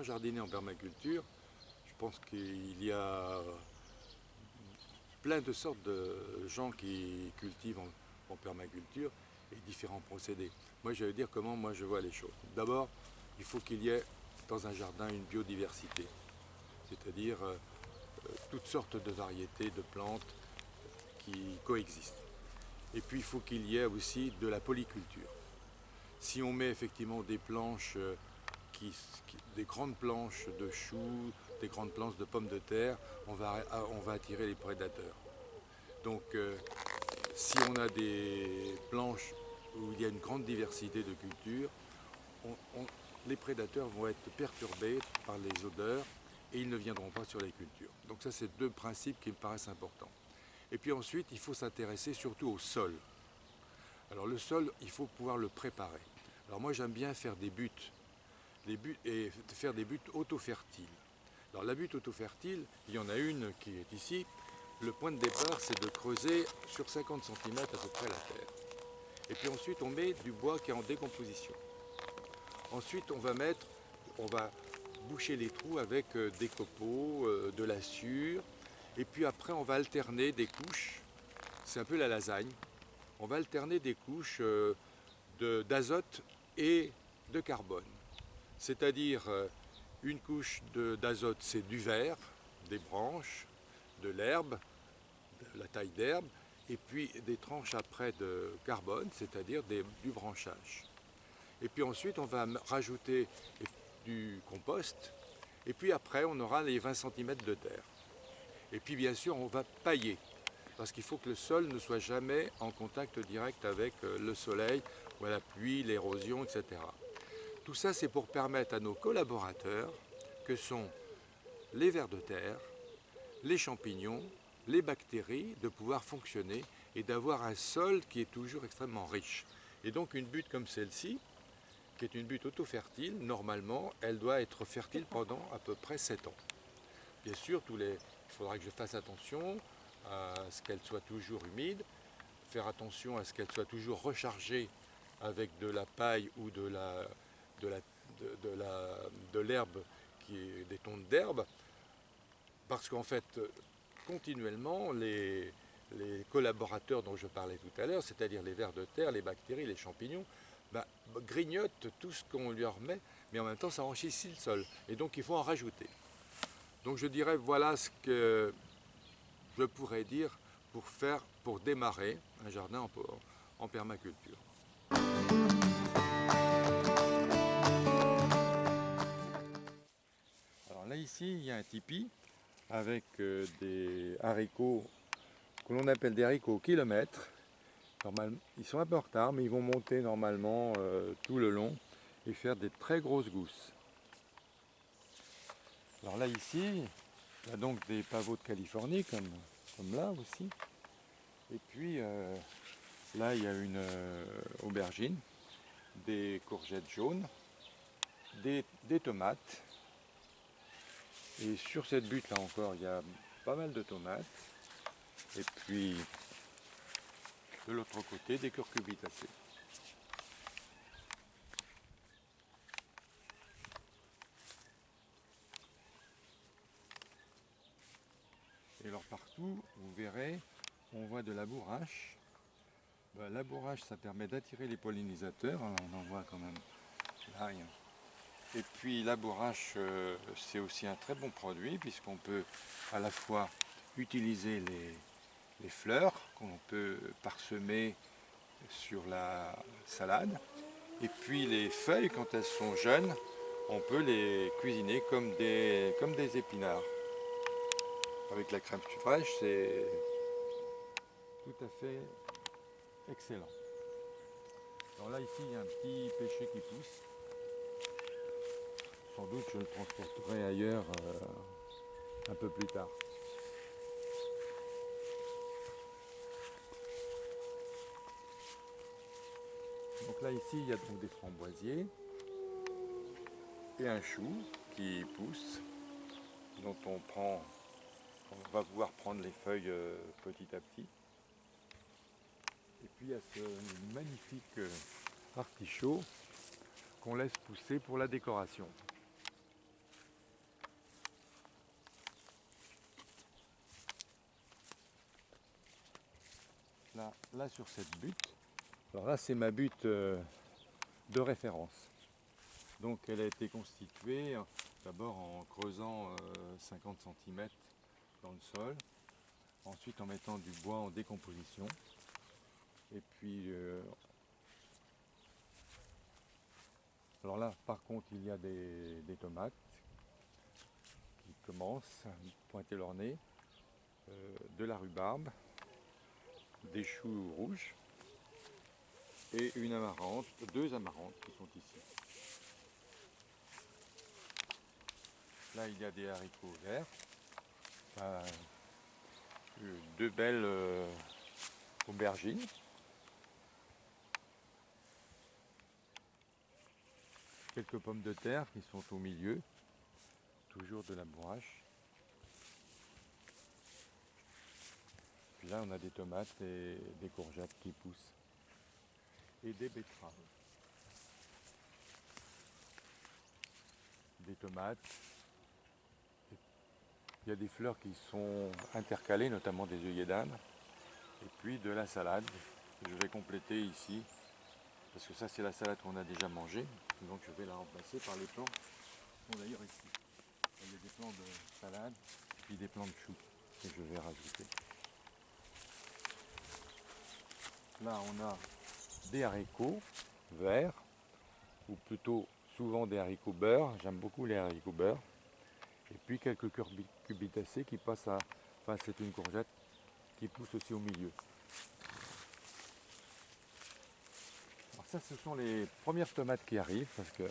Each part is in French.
jardiner en permaculture, je pense qu'il y a plein de sortes de gens qui cultivent en permaculture et différents procédés. Moi, je vais dire comment moi je vois les choses. D'abord, il faut qu'il y ait dans un jardin une biodiversité, c'est-à-dire toutes sortes de variétés de plantes qui coexistent. Et puis, il faut qu'il y ait aussi de la polyculture. Si on met effectivement des planches, des grandes planches de choux, des grandes planches de pommes de terre, on va attirer les prédateurs. Donc, si on a des planches où il y a une grande diversité de cultures, on- on- les prédateurs vont être perturbés par les odeurs et ils ne viendront pas sur les cultures. Donc ça, c'est deux principes qui me paraissent importants. Et puis ensuite, il faut s'intéresser surtout au sol. Alors le sol, il faut pouvoir le préparer. Alors moi, j'aime bien faire des buts et faire des buttes auto-fertiles. Alors la butte auto-fertile, il y en a une qui est ici. Le point de départ, c'est de creuser sur 50 cm à peu près la terre. Et puis ensuite, on met du bois qui est en décomposition. Ensuite, on va boucher les trous avec des copeaux, de la sciure. Et puis après, on va alterner des couches. C'est un peu la lasagne. On va alterner des couches d'azote et de carbone. C'est-à-dire une couche d'azote, c'est du verre, des branches, de l'herbe, de la taille d'herbe, et puis des tranches après de carbone, c'est-à-dire du branchage. Et puis ensuite, on va rajouter du compost, et puis après, on aura les 20 cm de terre. Et puis bien sûr, on va pailler, parce qu'il faut que le sol ne soit jamais en contact direct avec le soleil, ou la pluie, l'érosion, etc. Tout ça, c'est pour permettre à nos collaborateurs, que sont les vers de terre, les champignons, les bactéries, de pouvoir fonctionner et d'avoir un sol qui est toujours extrêmement riche. Et donc une butte comme celle-ci, qui est une butte auto-fertile, normalement, elle doit être fertile pendant à peu près 7 ans. Bien sûr, il faudra que je fasse attention à ce qu'elle soit toujours humide, faire attention à ce qu'elle soit toujours rechargée avec de la paille ou de la- de l'herbe, qui est des tontes d'herbe, parce qu'en fait, continuellement, les collaborateurs dont je parlais tout à l'heure, c'est-à-dire les vers de terre, les bactéries, les champignons, ben, grignotent tout ce qu'on lui remet, mais en même temps, ça enrichit le sol. Et donc, il faut en rajouter. Donc, je dirais, voilà ce que je pourrais dire pour démarrer un jardin en permaculture. Alors là, ici, il y a un tipi avec des haricots que l'on appelle des haricots au kilomètre. Normalement, ils sont un peu en retard, mais ils vont monter normalement tout le long et faire des très grosses gousses. Alors là, ici, il y a donc des pavots de Californie, comme là aussi. Et puis là, il y a une aubergine, des courgettes jaunes, des tomates. Et sur cette butte là encore, il y a pas mal de tomates. Et puis de l'autre côté, des curcubitacées. Et alors partout, vous verrez, on voit de la bourrache. Ben, la bourrache, ça permet d'attirer les pollinisateurs. Alors, on en voit quand même là. Et puis la bourrache, c'est aussi un très bon produit puisqu'on peut à la fois utiliser les fleurs qu'on peut parsemer sur la salade. Et puis les feuilles, quand elles sont jeunes, on peut les cuisiner comme des épinards. Avec la crème fraîche, c'est tout à fait excellent. Alors là, ici, il y a un petit pêcher qui pousse. Sans doute, je le transporterai ailleurs un peu plus tard. Donc là, ici, il y a donc des framboisiers et un chou qui pousse, dont on va pouvoir prendre les feuilles petit à petit. Et puis il y a ce magnifique artichaut qu'on laisse pousser pour la décoration. là sur cette butte, alors là c'est ma butte de référence. Donc elle a été constituée d'abord en creusant 50 cm dans le sol, ensuite en mettant du bois en décomposition, et puis alors là par contre il y a des tomates qui commencent à pointer leur nez, de la rhubarbe, des choux rouges et une amarante, deux amarantes qui sont ici. Là il y a des haricots verts, deux belles aubergines, quelques pommes de terre qui sont au milieu, toujours de la bourrache. Puis là on a des tomates et des courgettes qui poussent et des betteraves. Des tomates. Il y a des fleurs qui sont intercalées, notamment des œillets d'Inde. Et puis de la salade que je vais compléter ici. Parce que ça c'est la salade qu'on a déjà mangée. Donc je vais la remplacer par les plants qui sont d'ailleurs ici. Il y a des plants de salade et puis des plants de choux que je vais rajouter. Là on a des haricots verts, ou plutôt souvent des haricots beurre. J'aime beaucoup les haricots beurre. Et puis quelques curbitacées qui passent à... Enfin c'est une courgette qui pousse aussi au milieu. Alors ça ce sont les premières tomates qui arrivent parce que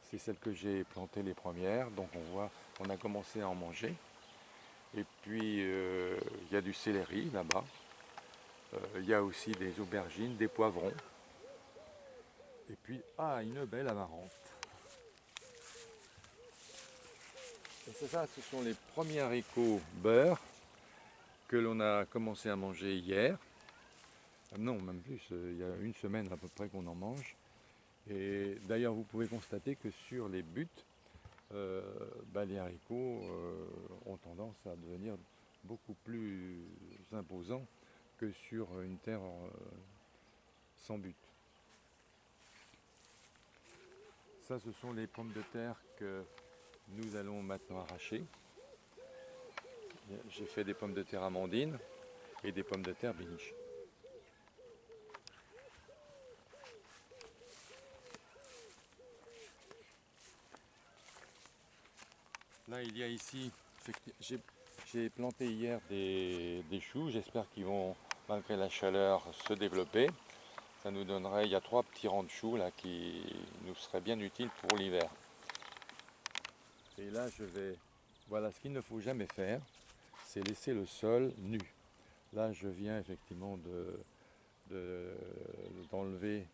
c'est celles que j'ai plantées les premières. Donc on voit qu'on a commencé à en manger. Et puis il y a du céleri là-bas. Il y a aussi des aubergines, des poivrons. Et puis une belle amarante. Et c'est ça, ce sont les premiers haricots beurre que l'on a commencé à manger hier. Non, même plus, il y a une semaine à peu près qu'on en mange. Et d'ailleurs, vous pouvez constater que sur les buttes, les haricots ont tendance à devenir beaucoup plus imposants que sur une terre sans but. Ça, ce sont les pommes de terre que nous allons maintenant arracher. J'ai fait des pommes de terre amandines et des pommes de terre béniches. Là, il y a ici, j'ai planté hier des choux. J'espère qu'ils vont, malgré la chaleur, se développer. Ça nous donnerait, il y a 3 petits rangs de choux là qui nous seraient bien utiles pour l'hiver. Et là, voilà, ce qu'il ne faut jamais faire, c'est laisser le sol nu. Là, je viens effectivement d'enlever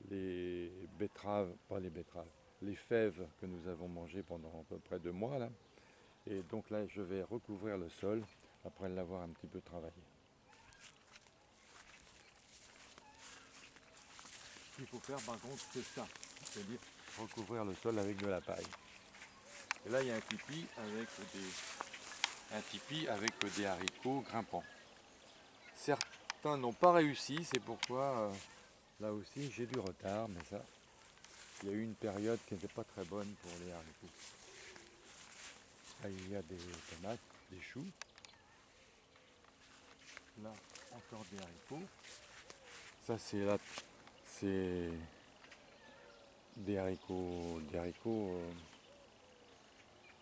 les betteraves, pas les betteraves, les fèves que nous avons mangées pendant à peu près 2 mois là. Et donc là, je vais recouvrir le sol après l'avoir un petit peu travaillé. Ce qu'il faut faire par contre, c'est ça, c'est-à-dire recouvrir le sol avec de la paille. Et là, il y a un tipi avec des haricots grimpants. Certains n'ont pas réussi, c'est pourquoi là aussi j'ai du retard, mais ça, il y a eu une période qui n'était pas très bonne pour les haricots. Là, il y a des tomates, des choux. Là, encore des haricots. Ça, c'est des haricots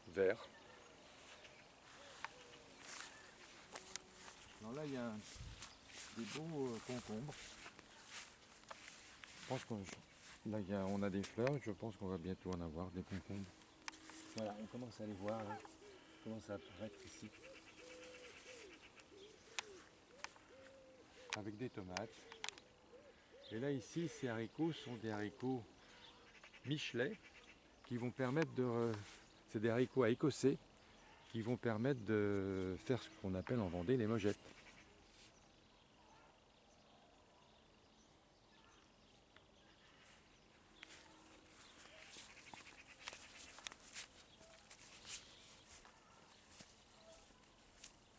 verts. Alors là, il y a des beaux concombres. Je pense on a des fleurs. Je pense qu'on va bientôt en avoir des concombres. Voilà, on commence à les voir. Là. On commence à apparaître ici. Avec des tomates. Et là, ici, ces haricots sont des haricots Michelet qui vont permettre c'est des haricots à écosser qui vont permettre de faire ce qu'on appelle en Vendée les mogettes.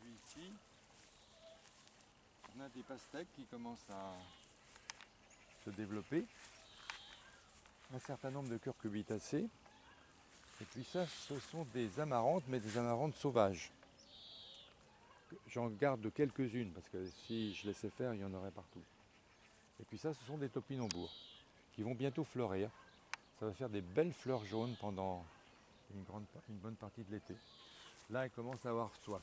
Puis ici, on a des pastèques qui commencent à se développer. Un certain nombre de curcubitacées. Et puis ça, ce sont des amarantes, mais des amarantes sauvages. J'en garde quelques-unes, parce que si je laissais faire, il y en aurait partout. Et puis ça, ce sont des topinambours, qui vont bientôt fleurir. Ça va faire des belles fleurs jaunes pendant une bonne partie de l'été. Là, elles commencent à avoir soif.